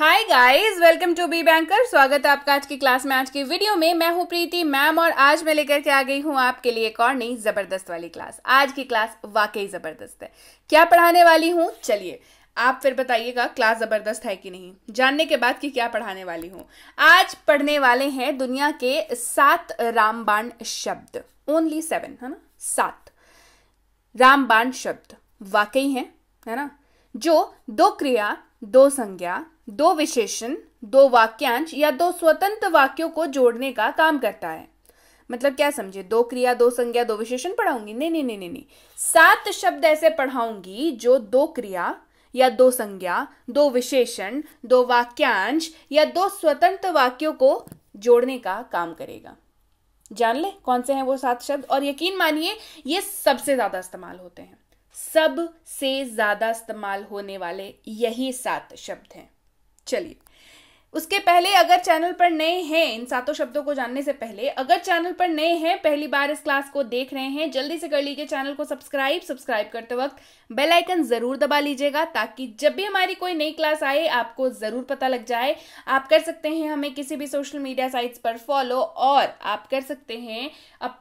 Hi guys, welcome to B banker. स्वागत है आपका आज की क्लास में। आज की वीडियो में मैं हूं प्रीति मैम और आज मैं लेकर के आ गई हूं आपके लिए एक और नई जबरदस्त वाली क्लास। आज की क्लास वाकई जबरदस्त है। क्या पढ़ाने वाली हूं, चलिए आप फिर बताइएगा क्लास जबरदस्त है कि नहीं, जानने के बाद कि क्या पढ़ाने वाली हूं। आज पढ़ने वाले हैं दुनिया के 7 रामबाण शब्द। ओनली 7, है ना, 7 रामबाण शब्द वाकई है ना, जो 2 क्रिया, 2 संज्ञा, 2 विशेषण, 2 वाक्यांश या 2 स्वतंत्र वाक्यों को जोड़ने का काम करता है। मतलब क्या समझे, 2 क्रिया, 2 संज्ञा, 2 विशेषण पढ़ाऊंगी? नहीं, 7 शब्द ऐसे पढ़ाऊंगी जो 2 क्रिया या 2 संज्ञा, 2 विशेषण, 2 वाक्यांश या 2 स्वतंत्र वाक्यों को जोड़ने का काम करेगा। जान ले कौन से हैं वो 7 शब्द, और यकीन मानिए ये सबसे ज्यादा इस्तेमाल होते हैं। सबसे ज्यादा इस्तेमाल होने वाले यही 7 शब्द हैं। चलिए, उसके पहले अगर चैनल पर नए हैं, इन 7 शब्दों को जानने से पहले अगर चैनल पर नए हैं, पहली बार इस क्लास को देख रहे हैं, जल्दी से कर लीजिए चैनल को सब्सक्राइब करते वक्त बेल आइकन जरूर दबा लीजिएगा ताकि जब भी हमारी कोई नई क्लास आए आपको जरूर पता लग जाए। आप कर सकते हैं हमें किसी भी सोशल मीडिया साइट्स पर फॉलो, और आप कर सकते हैं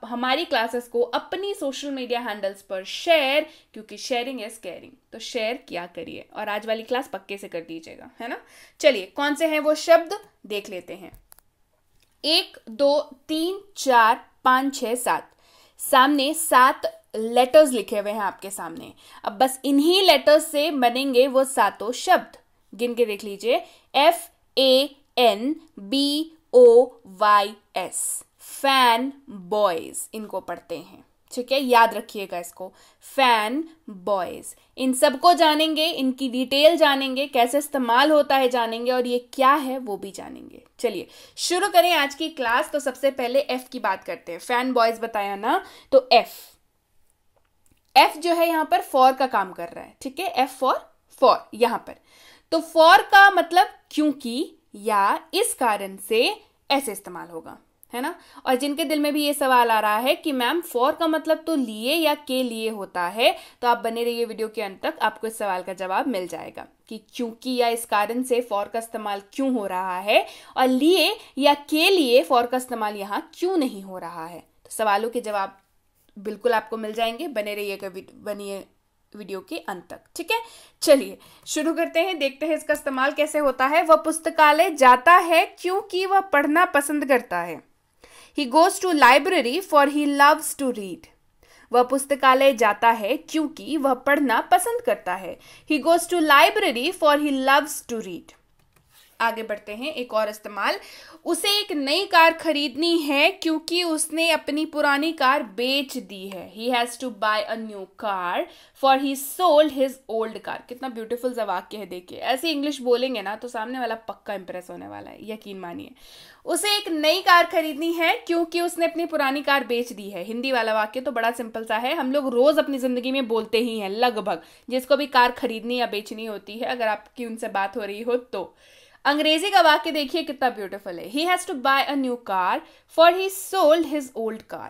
हमारी क्लासेस को अपनी सोशल मीडिया हैंडल्स पर शेयर, क्योंकि शेयरिंग इज केयरिंग। तो शेयर किया करिए और आज वाली क्लास पक्के से कर दीजिएगा, है ना। चलिए, कौन से हैं वो शब्द देख लेते हैं। 1 2 3 4 5 6 7 सामने 7 लेटर्स लिखे हुए हैं आपके सामने। अब बस इन्हीं लेटर्स से बनेंगे वो 7 शब्द। गिन के देख लीजिए। FANBOYS, फैन बॉयज इनको पढ़ते हैं, ठीक है, याद रखिएगा इसको, फैन बॉयज। इन सबको जानेंगे, इनकी डिटेल जानेंगे, कैसे इस्तेमाल होता है जानेंगे, और ये क्या है वो भी जानेंगे। चलिए शुरू करें आज की क्लास। तो सबसे पहले एफ की बात करते हैं। फैन बॉयज बताया ना, तो एफ जो है यहां पर फॉर का काम कर रहा है, ठीक है। एफ फॉर यहां पर, तो फॉर का मतलब क्योंकि या इस कारण से ऐसे इस्तेमाल होगा, है ना। और जिनके दिल में भी ये सवाल आ रहा है कि मैम फॉर का मतलब तो लिए या के लिए होता है, तो आप बने रहिए वीडियो के अंत तक, आपको इस सवाल का जवाब मिल जाएगा कि क्योंकि या इस कारण से फॉर का इस्तेमाल क्यों हो रहा है, और लिए या के लिए फॉर का इस्तेमाल यहां क्यों नहीं हो रहा है। तो सवालों के जवाब बिल्कुल आपको मिल जाएंगे, बने बनिए वीडियो के अंत तक, ठीक है। चलिए शुरू करते हैं, देखते हैं इसका इस्तेमाल कैसे होता है। वह पुस्तकालय जाता है क्योंकि वह पढ़ना पसंद करता है। He goes to library for he loves to read. वह पुस्तकालय जाता है क्योंकि वह पढ़ना पसंद करता है। He goes to library for he loves to read. आगे बढ़ते हैं, एक और इस्तेमाल। उसे एक नई कार खरीदनी है क्योंकि उसने अपनी पुरानी कार बेच दी है। He has to buy a new car for he sold his old car. कितना ब्यूटीफुल सा वाक्य है, देखिए। ऐसे इंग्लिश बोलेंगे ना तो सामने वाला पक्का इंप्रेस होने वाला है, यकीन मानिए। उसे एक नई कार खरीदनी है क्योंकि उसने अपनी पुरानी कार बेच दी है। हिंदी वाला वाक्य तो बड़ा सिंपल सा है, हम लोग रोज अपनी जिंदगी में बोलते ही हैं लगभग, जिसको भी कार खरीदनी या बेचनी होती है, अगर आपकी उनसे बात हो रही हो तो। अंग्रेजी का वाक्य देखिए कितना ब्यूटीफुल है। He has to buy a new car for he sold his old car.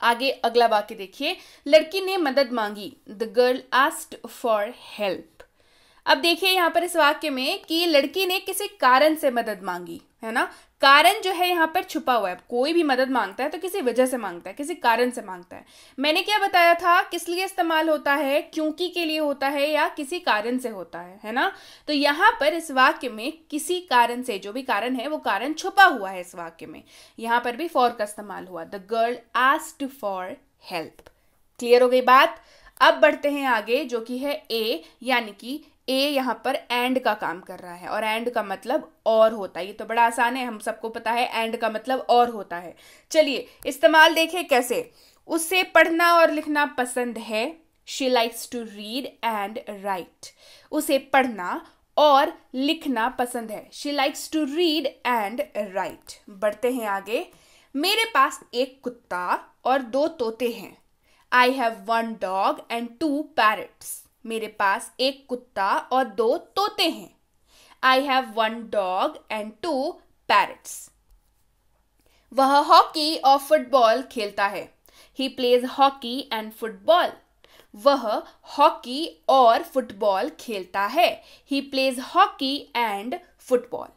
आगे अगला वाक्य देखिए। लड़की ने मदद मांगी। The girl asked for help. अब देखिए यहां पर इस वाक्य में कि लड़की ने किसी कारण से मदद मांगी, है ना। कारण जो है यहां पर छुपा हुआ है। कोई भी मदद मांगता है तो किसी वजह से मांगता है, किसी कारण से मांगता है। मैंने क्या बताया था, किस लिए इस्तेमाल होता है, क्योंकि के लिए होता है या किसी कारण से होता है ना। तो यहां पर इस वाक्य में किसी कारण से, जो भी कारण है वो कारण छुपा हुआ है इस वाक्य में। यहां पर भी फॉर का इस्तेमाल हुआ। The girl asked for help. Clear हो गई बात। अब बढ़ते हैं आगे, जो कि है ए, यानी कि ए यहां पर एंड का काम कर रहा है, और एंड का मतलब और होता है। ये तो बड़ा आसान है, हम सबको पता है एंड का मतलब और होता है। चलिए इस्तेमाल देखें कैसे। उसे पढ़ना और लिखना पसंद है। She likes to read and write. उसे पढ़ना और लिखना पसंद है। She likes to read and write. बढ़ते हैं आगे। मेरे पास एक कुत्ता और 2 तोते हैं। I have 1 dog and 2 parrots. मेरे पास एक कुत्ता और 2 तोते हैं। I have 1 dog and 2 parrots. वह हॉकी और फुटबॉल खेलता है। He plays hockey and football. वह हॉकी और फुटबॉल खेलता है। He plays hockey and football.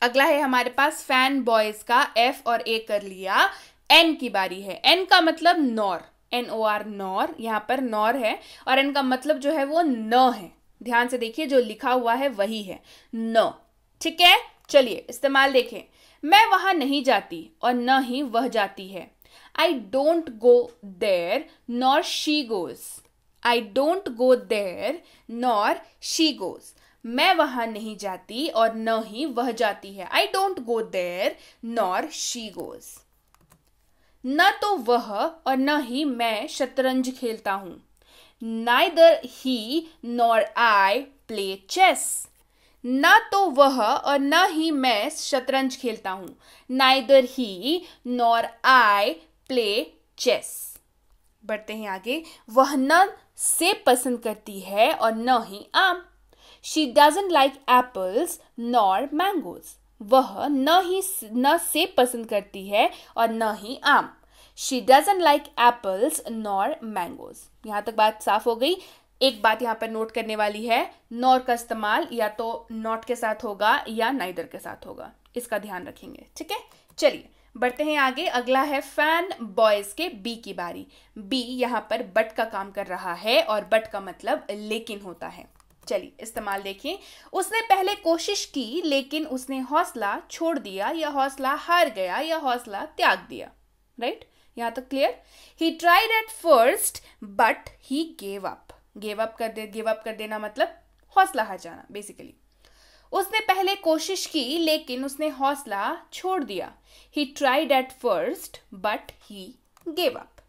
अगला है हमारे पास फैन बॉयज का एफ और ए कर लिया। एन की बारी है। एन का मतलब नॉर, NOR नॉर, यहाँ पर नॉर है और एन का मतलब जो है वो न है। ध्यान से देखिए, जो लिखा हुआ है वही है न। ठीक है, चलिए इस्तेमाल देखें। मैं वहां नहीं जाती और न ही वह जाती है। I don't go there nor she goes. I don't go there nor she goes. मैं वहां नहीं जाती और न ही वह जाती है। I don't go there nor she goes. न तो वह और न ही मैं शतरंज खेलता हूं। Neither he nor I play chess. न तो वह और न ही मैं शतरंज खेलता हूं। Neither he nor I play chess. बढ़ते हैं आगे। वह न से पसंद करती है और न ही आम। She doesn't like apples nor mangoes. वह न से पसंद करती है और न ही आम। She doesn't like apples nor mangoes. यहां तक बात साफ हो गई। एक बात यहां पर नोट करने वाली है, नॉर का इस्तेमाल या तो नॉट के साथ होगा या नाइदर के साथ होगा, इसका ध्यान रखेंगे। ठीक है, चलिए बढ़ते हैं आगे। अगला है फैन बॉयज के बी की बारी। बी यहां पर बट का काम कर रहा है और बट का मतलब लेकिन होता है। चलिए इस्तेमाल देखिए। उसने पहले कोशिश की लेकिन उसने हौसला छोड़ दिया या हौसला हार गया या हौसला त्याग दिया। राइट, यहां तक clear. He tried at first but he gave up. Give up कर देना मतलब हौसला हार जाना बेसिकली। उसने पहले कोशिश की लेकिन उसने हौसला छोड़ दिया। He tried at first but he gave up.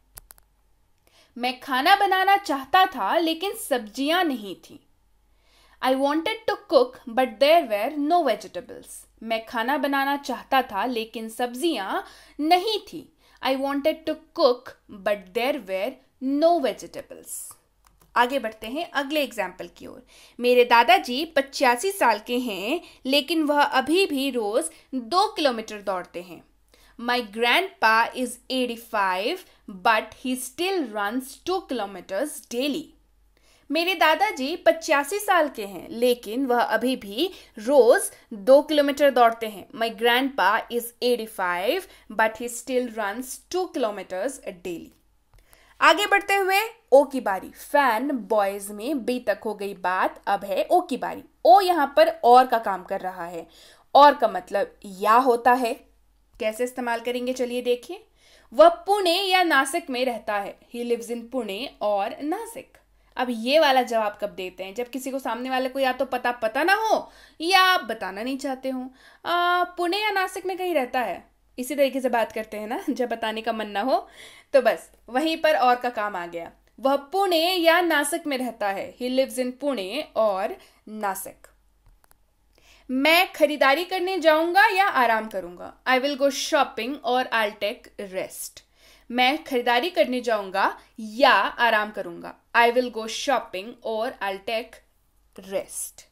मैं खाना बनाना चाहता था लेकिन सब्जियां नहीं थी। I wanted to cook but there were no vegetables. मैं खाना बनाना चाहता था लेकिन सब्जियां नहीं थी। I wanted to cook but there were no vegetables. आगे बढ़ते हैं अगले एग्जाम्पल की ओर। मेरे दादाजी 85 साल के हैं लेकिन वह अभी भी रोज 2 किलोमीटर दौड़ते हैं। माई ग्रैंड पा is 85 but he still runs 2 kilometres daily. मेरे दादाजी 85 साल के हैं लेकिन वह अभी भी रोज 2 किलोमीटर दौड़ते हैं। माई ग्रैंड पा is 85 but he still runs 2 kilometres daily. आगे बढ़ते हुए ओ की बारी। फैन बॉयज में बी तक हो गई बात, अब है ओ की बारी। ओ यहां पर और का काम कर रहा है। और का मतलब या होता है। कैसे इस्तेमाल करेंगे चलिए देखिए। वह पुणे या नासिक में रहता है। ही लिव्स इन पुणे और नासिक। अब ये वाला जवाब कब देते हैं? जब किसी को, सामने वाले को या तो पता ना हो या आप बताना नहीं चाहते हो। पुणे या नासिक में कहीं रहता है, इसी तरीके से बात करते हैं ना, जब बताने का मन ना हो तो बस वहीं पर और का काम आ गया। वह पुणे या नासिक में रहता है। ही लिव्स इन पुणे और नासिक। मैं खरीदारी करने जाऊंगा या आराम करूंगा। आई विल गो शॉपिंग और आई टेक रेस्ट। मैं खरीदारी करने जाऊंगा या आराम करूंगा। आई विल गो शॉपिंग और आई टेक रेस्ट।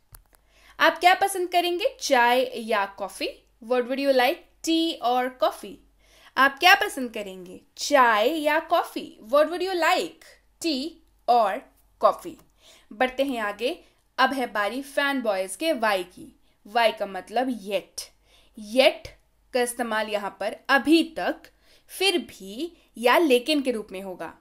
आप क्या पसंद करेंगे, चाय या coffee? What would you like, T और कॉफी? आप क्या पसंद करेंगे, चाय या coffee? What would you like, T और कॉफी? बढ़ते हैं आगे। अब है बारी फैन बॉयज के वाई की। वाई का मतलब येट। येट का इस्तेमाल यहां पर अभी तक, फिर भी या लेकिन के रूप में होगा।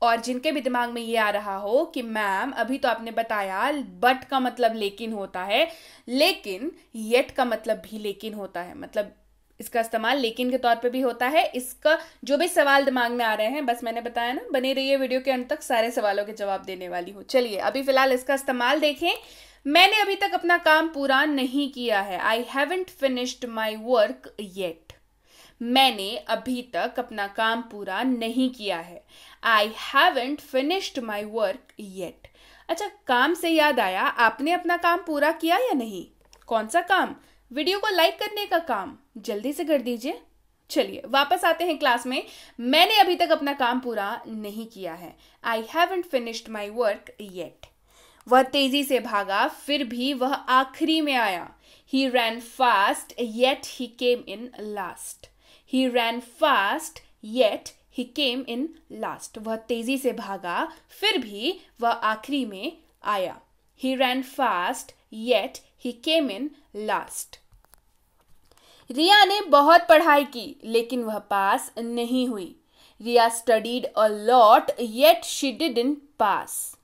और जिनके भी दिमाग में ये आ रहा हो कि मैम अभी तो आपने बताया बट का मतलब लेकिन होता है, लेकिन येट का मतलब भी लेकिन होता है, मतलब इसका इस्तेमाल लेकिन के तौर पे भी होता है। इसका जो भी सवाल दिमाग में आ रहे हैं, बस मैंने बताया ना, बने रहिए वीडियो के अंत तक, सारे सवालों के जवाब देने वाली हूँ। चलिए अभी फिलहाल इसका इस्तेमाल देखें। मैंने अभी तक अपना काम पूरा नहीं किया है। I haven't finished my work yet. मैंने अभी तक अपना काम पूरा नहीं किया है। I haven't finished my work yet. अच्छा, काम से याद आया, आपने अपना काम पूरा किया या नहीं? कौन सा काम? वीडियो को लाइक करने का काम। जल्दी से कर दीजिए। चलिए वापस आते हैं क्लास में। मैंने अभी तक अपना काम पूरा नहीं किया है। I haven't finished my work yet. वह तेजी से भागा, फिर भी वह आखिरी में आया। He ran fast yet he came in last. He ran fast yet he came in last. वह तेजी से भागा, फिर भी वह आखिरी में आया. He ran fast, yet he came in last. रिया ने बहुत पढ़ाई की, लेकिन वह पास नहीं हुई. रिया studied a lot, yet she didn't pass.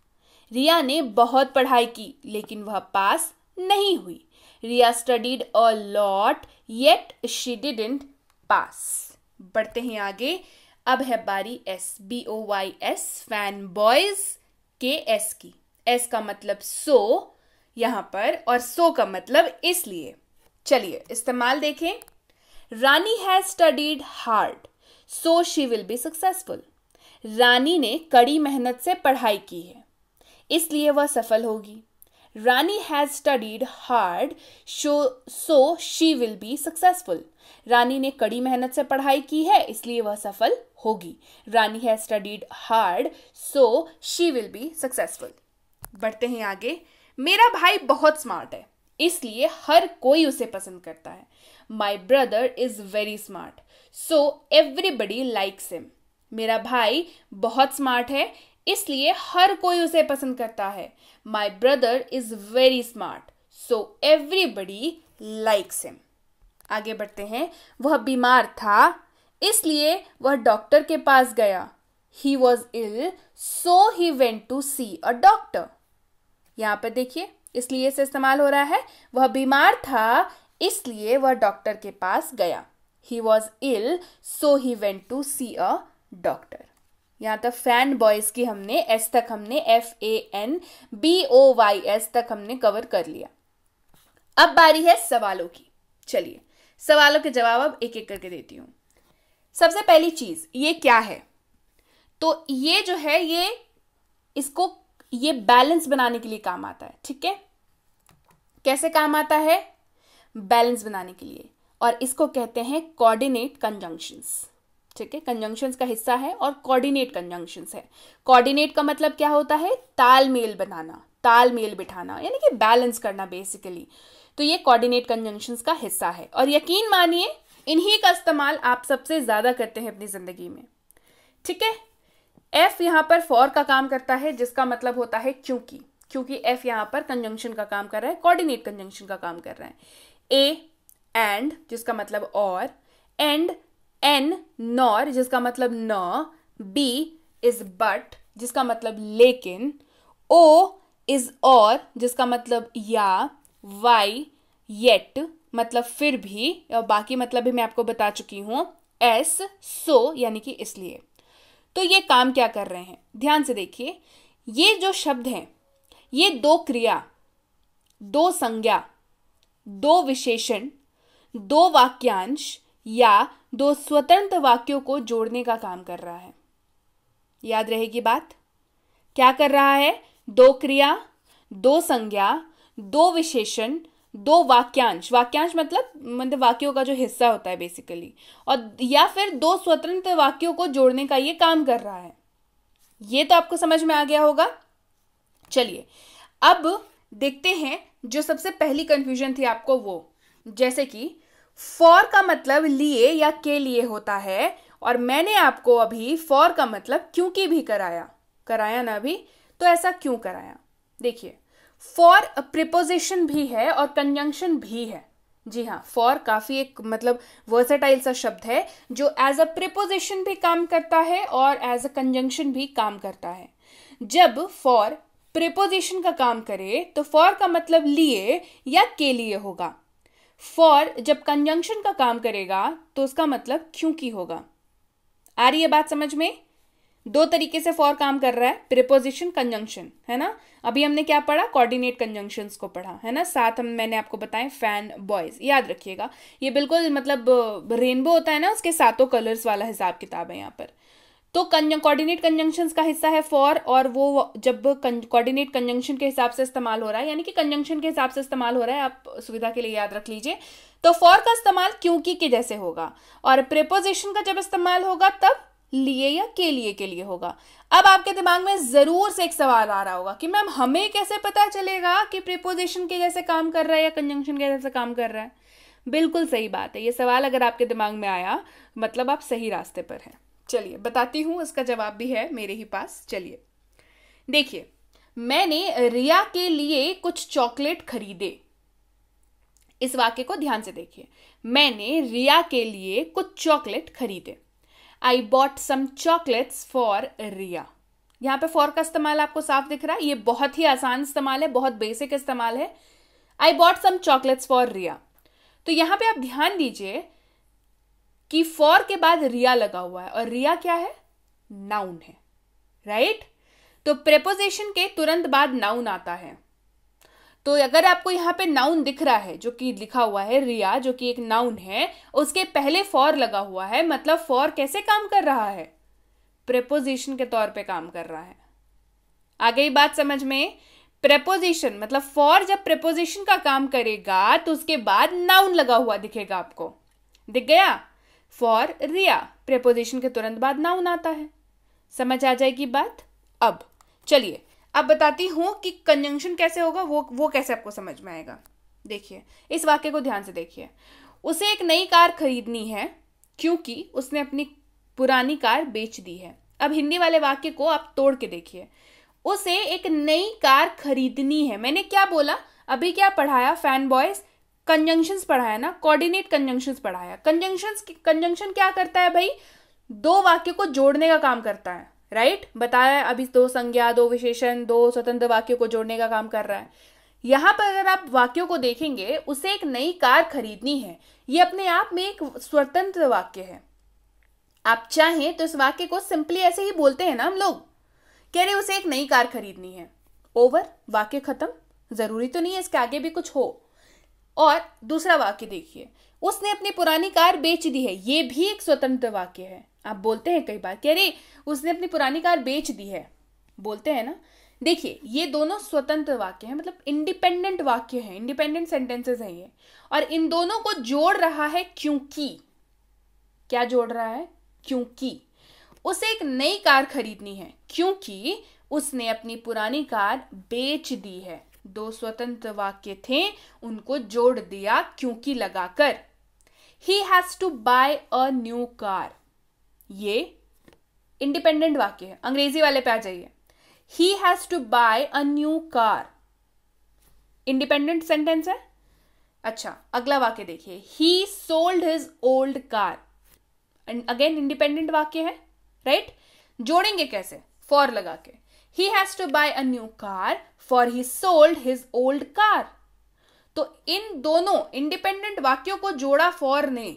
रिया ने बहुत पढ़ाई की, लेकिन वह पास नहीं हुई. रिया studied a lot, yet she didn't pass. बढ़ते हैं आगे. अब है बारी S, BOYS, फैन बॉयज के S की. S का मतलब सो यहां पर, और सो का मतलब इसलिए. चलिए इस्तेमाल देखें. Rani has studied hard, so she will be successful. Rani ने कड़ी मेहनत से पढ़ाई की है, इसलिए वह सफल होगी. Rani has studied hard, so she will be successful. Rani ने कड़ी मेहनत से पढ़ाई की है, इसलिए वह सफल होगी. Rani has studied hard, so she will be successful. बढ़ते हैं आगे. मेरा भाई बहुत स्मार्ट है, इसलिए हर कोई उसे पसंद करता है. My brother is very smart, so everybody likes him. मेरा भाई बहुत स्मार्ट है, इसलिए हर कोई उसे पसंद करता है. My brother is very smart, so everybody likes him. आगे बढ़ते हैं. वह बीमार था, इसलिए वह डॉक्टर के पास गया. He was ill, so he went to see a doctor. यहां पर देखिए, इसलिए से इस्तेमाल हो रहा है. वह बीमार था, इसलिए वह डॉक्टर के पास गया. He was ill, so he went to see a doctor. यहां तक फैन बॉयज की हमने एस तक हमने FANBOYS तक हमने कवर कर लिया. अब बारी है सवालों की. चलिए सवालों के जवाब अब एक एक करके देती हूं. सबसे पहली चीज, ये क्या है? तो ये जो है ये बैलेंस बनाने के लिए काम आता है. ठीक है, कैसे काम आता है? बैलेंस बनाने के लिए. और इसको कहते हैं कोऑर्डिनेट कंजंक्शंस. ठीक है, कंजंक्शंस का हिस्सा है और कोऑर्डिनेट कंजंक्शंस है. कोऑर्डिनेट का मतलब क्या होता है? तालमेल बनाना, तालमेल बिठाना, यानी कि बैलेंस करना बेसिकली. तो ये कोऑर्डिनेट कंजंक्शंस का हिस्सा है. और यकीन मानिए इन्हीं का इस्तेमाल आप सबसे ज्यादा करते हैं अपनी जिंदगी में. ठीक है, F यहां पर फॉर का काम करता है, जिसका मतलब होता है क्योंकि. क्योंकि F यहां पर कंजंक्शन का काम कर रहा है, कोऑर्डिनेट कंजंक्शन का काम कर रहा है. A एंड, जिसका मतलब और. एंड, N नॉर, जिसका मतलब न. B इज बट, जिसका मतलब लेकिन. O इज और, जिसका मतलब या. Y येट, मतलब फिर भी, और बाकी मतलब भी मैं आपको बता चुकी हूं. S सो, यानी कि इसलिए. तो ये काम क्या कर रहे हैं? ध्यान से देखिए. ये जो शब्द हैं, ये दो क्रिया, दो संज्ञा, दो विशेषण, दो वाक्यांश या दो स्वतंत्र वाक्यों को जोड़ने का काम कर रहा है. याद रहेगी बात. क्या कर रहा है? दो क्रिया, दो संज्ञा, दो विशेषण, दो वाक्यांश. वाक्यांश मतलब वाक्यों का जो हिस्सा होता है बेसिकली, और या फिर दो स्वतंत्र वाक्यों को जोड़ने का ये काम कर रहा है. ये तो आपको समझ में आ गया होगा. चलिए अब देखते हैं जो सबसे पहली कंफ्यूजन थी आपको वो. जैसे कि फॉर का मतलब लिए या के लिए होता है, और मैंने आपको अभी फॉर का मतलब क्योंकि भी कराया ना अभी. तो ऐसा क्यों कराया? देखिए, फॉर प्रीपोजिशन भी है और कंजंक्शन भी है. जी हाँ, फॉर काफी एक मतलब वर्सेटाइल सा शब्द है, जो एज अ प्रीपोजिशन भी काम करता है और एज अ कंजंक्शन भी काम करता है. जब फॉर प्रीपोजिशन का काम करे तो फॉर का मतलब लिए या के लिए होगा. फॉर जब कंजंक्शन का काम करेगा तो उसका मतलब क्योंकि होगा. आ रही है बात समझ में? दो तरीके से फॉर काम कर रहा है, प्रीपोजिशन, कंजंक्शन, है ना. अभी हमने क्या पढ़ा? कोऑर्डिनेट कंजंक्शंस को पढ़ा, है ना. साथ मैंने आपको बताएं फैन बॉयज. याद रखिएगा, ये बिल्कुल मतलब रेनबो होता है ना, उसके सातों कलर्स वाला हिसाब किताब है यहाँ पर. तो कोऑर्डिनेट कंजंक्शंस का हिस्सा है फॉर, और वो जब कोऑर्डिनेट कंजंक्शन के हिसाब से इस्तेमाल हो रहा है, यानी कि कंजंक्शन के हिसाब से इस्तेमाल हो रहा है, आप सुविधा के लिए याद रख लीजिए. तो फॉर का इस्तेमाल क्योंकि के जैसे होगा, और प्रीपोजिशन का जब इस्तेमाल होगा तब लिए या के लिए होगा. अब आपके दिमाग में जरूर से एक सवाल आ रहा होगा कि मैम हमें कैसे पता चलेगा कि प्रीपोजिशन के जैसे काम कर रहा है या कंजंक्शन के जैसे काम कर रहा है? बिल्कुल सही बात है. ये सवाल अगर आपके दिमाग में आया मतलब आप सही रास्ते पर हैं. चलिए बताती हूँ, उसका जवाब भी है मेरे ही पास। चलिए देखिए, मैंने रिया के लिए कुछ चॉकलेट खरीदे। इस वाक्य को ध्यान से देखिए, मैंने रिया के लिए कुछ चॉकलेट खरीदे। I bought some chocolates for Riya. यहां पे फॉर का इस्तेमाल आपको साफ दिख रहा है, ये बहुत ही आसान इस्तेमाल है, बहुत बेसिक इस्तेमाल है। I bought some chocolates for Riya. तो यहां पे आप ध्यान दीजिए कि फॉर के बाद रिया लगा हुआ है, और रिया क्या है? नाउन है, राइट? तो प्रेपोजिशन के तुरंत बाद नाउन आता है। तो अगर आपको यहां पे नाउन दिख रहा है, जो कि लिखा हुआ है रिया, जो कि एक नाउन है, उसके पहले फॉर लगा हुआ है, मतलब फॉर कैसे काम कर रहा है? प्रेपोजिशन के तौर पे काम कर रहा है। आ गई बात समझ में? प्रेपोजिशन मतलब फॉर जब प्रेपोजिशन का काम करेगा तो उसके बाद नाउन लगा हुआ दिखेगा आपको। दिख गया? फॉर रिया, प्रेपोजिशन के तुरंत बाद नाउन आता है। समझ आ जाएगी बात? अब चलिए, अब बताती हूं कि कंजंक्शन कैसे होगा, वो कैसे आपको समझ में आएगा। देखिए, इस वाक्य को ध्यान से देखिए। उसे एक नई कार खरीदनी है क्योंकि उसने अपनी पुरानी कार बेच दी है। अब हिंदी वाले वाक्य को आप तोड़ के देखिए। उसे एक नई कार खरीदनी है, मैंने क्या बोला अभी? क्या पढ़ाया? फैन बॉयज कंजंक्शंस पढ़ाया ना, कोऑर्डिनेट कंजंक्शंस पढ़ाया। कंजंक्शन क्या करता है भाई? दो वाक्य को जोड़ने का काम करता है, राइट? बताया अभी, दो संज्ञा, दो विशेषण, दो स्वतंत्र वाक्यों को जोड़ने का काम कर रहा है। यहां पर अगर आप वाक्यों को देखेंगे, उसे एक नई कार खरीदनी है, ये अपने आप में एक स्वतंत्र वाक्य है। आप चाहें तो इस वाक्य को सिंपली ऐसे ही बोलते हैं ना हम लोग, कह रहे उसे एक नई कार खरीदनी है, ओवर, वाक्य खत्म। जरूरी तो नहीं है इसके आगे भी कुछ हो। और दूसरा वाक्य देखिए, उसने अपनी पुरानी कार बेच दी है, ये भी एक स्वतंत्र वाक्य है। आप बोलते हैं कई बार, कह रहे उसने अपनी पुरानी कार बेच दी है, बोलते हैं ना। देखिए, ये दोनों स्वतंत्र वाक्य हैं, मतलब इंडिपेंडेंट वाक्य हैं, इंडिपेंडेंट सेंटेंसेस हैं ये। और इन दोनों को जोड़ रहा है क्योंकि। क्या जोड़ रहा है? क्योंकि उसे एक नई कार खरीदनी है क्योंकि उसने अपनी पुरानी कार बेच दी है। दो स्वतंत्र वाक्य थे, उनको जोड़ दिया क्योंकि लगाकर। He has to buy a new car, ये इंडिपेंडेंट वाक्य है। अंग्रेजी वाले पे आ जाइए। He has to buy a new car, independent sentence है। अच्छा, अगला वाक्य देखिए, He sold his old car, again independent वाक्य है, राइट? जोड़ेंगे कैसे? फॉर लगा के। He has to buy a new car for he sold his old car. तो इन दोनों इंडिपेंडेंट वाक्यों को जोड़ा फॉर ने,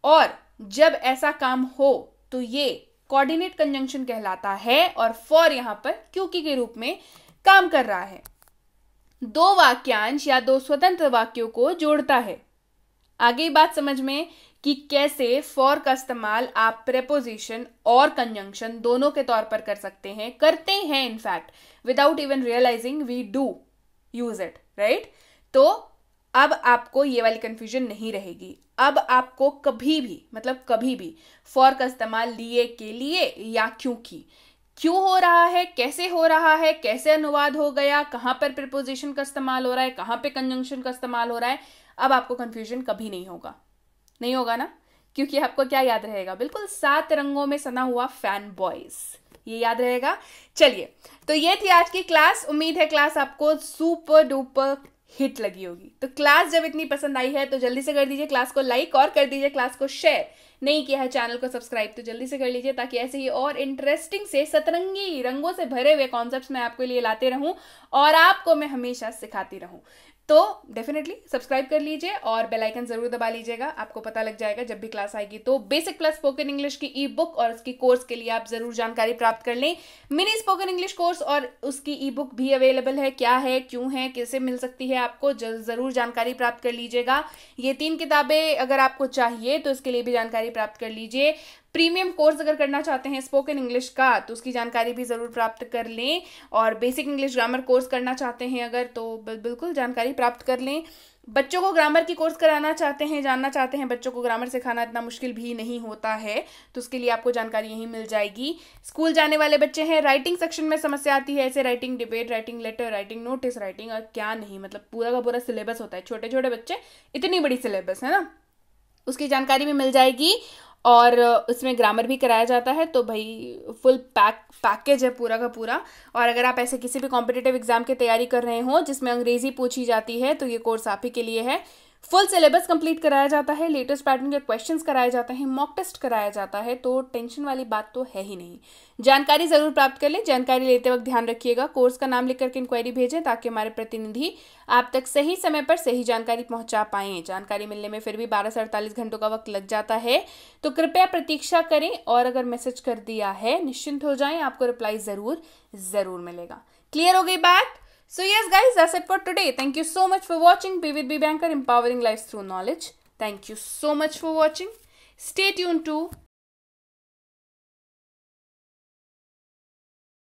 और जब ऐसा काम हो तो ये कोऑर्डिनेट कंजंक्शन कहलाता है, और फॉर यहां पर क्योंकि के रूप में काम कर रहा है। दो वाक्यांश या दो स्वतंत्र वाक्यों को जोड़ता है। आगे बात समझ में कि कैसे फॉर का इस्तेमाल आप प्रेपोजिशन और कंजंक्शन दोनों के तौर पर कर सकते हैं, करते हैं in fact, without even realising we do use it, right? तो अब आपको ये वाली कंफ्यूजन नहीं रहेगी। अब आपको कभी भी, मतलब कभी भी फॉर का इस्तेमाल लिए के लिए या क्योंकि, क्यों हो रहा है, कैसे हो रहा है, कैसे अनुवाद हो गया, कहां पर प्रीपोजिशन का इस्तेमाल हो रहा है, कहां पे कंजंक्शन का इस्तेमाल हो रहा है, अब आपको कंफ्यूजन कभी नहीं होगा। नहीं होगा ना? क्योंकि आपको क्या याद रहेगा? बिल्कुल 7 रंगों में सना हुआ फैन बॉयज, ये याद रहेगा। चलिए, तो ये थी आज की क्लास। उम्मीद है क्लास आपको सुपर डुपर हिट लगी होगी। तो क्लास जब इतनी पसंद आई है तो जल्दी से कर दीजिए क्लास को लाइक, और कर दीजिए क्लास को शेयर। नहीं किया है चैनल को सब्सक्राइब तो जल्दी से कर लीजिए, ताकि ऐसे ही और इंटरेस्टिंग से सतरंगी रंगों से भरे हुए कॉन्सेप्ट्स मैं आपके लिए लाते रहूं और आपको मैं हमेशा सिखाती रहूं। तो डेफिनेटली सब्सक्राइब कर लीजिए और बेल आइकन जरूर दबा लीजिएगा, आपको पता लग जाएगा जब भी क्लास आएगी। तो बेसिक प्लस स्पोकन इंग्लिश की ई बुक और उसकी कोर्स के लिए आप जरूर जानकारी प्राप्त कर लें। मिनी स्पोकन इंग्लिश कोर्स और उसकी ई बुक भी अवेलेबल है। क्या है, क्यों है, कैसे मिल सकती है आपको, जरूर जानकारी प्राप्त कर लीजिएगा। ये 3 किताबें अगर आपको चाहिए तो इसके लिए भी जानकारी प्राप्त कर लीजिए। प्रीमियम कोर्स अगर करना चाहते हैं स्पोकन इंग्लिश का तो उसकी जानकारी भी ज़रूर प्राप्त कर लें, और बेसिक इंग्लिश ग्रामर कोर्स करना चाहते हैं अगर तो बिल्कुल जानकारी प्राप्त कर लें। बच्चों को ग्रामर की कोर्स कराना चाहते हैं, जानना चाहते हैं बच्चों को ग्रामर सिखाना इतना मुश्किल भी नहीं होता है, तो उसके लिए आपको जानकारी यहीं मिल जाएगी। स्कूल जाने वाले बच्चे हैं, राइटिंग सेक्शन में समस्या आती है, ऐसे writing debate, writing letter, writing notice, writing और क्या नहीं, मतलब पूरा का पूरा सिलेबस होता है। छोटे छोटे बच्चे, इतनी बड़ी सिलेबस है ना, उसकी जानकारी भी मिल जाएगी। और उसमें ग्रामर भी कराया जाता है। तो भाई फुल पैकेज है पूरा का पूरा। और अगर आप ऐसे किसी भी कॉम्पिटिटिव एग्जाम की तैयारी कर रहे हो जिसमें अंग्रेजी पूछी जाती है तो ये कोर्स आप ही के लिए है। फुल सिलेबस कंप्लीट कराया जाता है, लेटेस्ट पैटर्न के क्वेश्चंस कराए जाते हैं, मॉक टेस्ट कराया जाता है, तो टेंशन वाली बात तो है ही नहीं। जानकारी जरूर प्राप्त कर लें। जानकारी लेते वक्त ध्यान रखिएगा कोर्स का नाम लिख करके इंक्वायरी भेजें ताकि हमारे प्रतिनिधि आप तक सही समय पर सही जानकारी पहुंचा पाएं। जानकारी मिलने में फिर भी 12 से 48 घंटों का वक्त लग जाता है, तो कृपया प्रतीक्षा करें और अगर मैसेज कर दिया है निश्चिंत हो जाएं, आपको रिप्लाई जरूर मिलेगा। क्लियर हो गई बात? So yes guys, that's it for today. Thank you so much for watching Be with B Banker, empowering lives through knowledge. Thank you so much for watching. Stay tuned to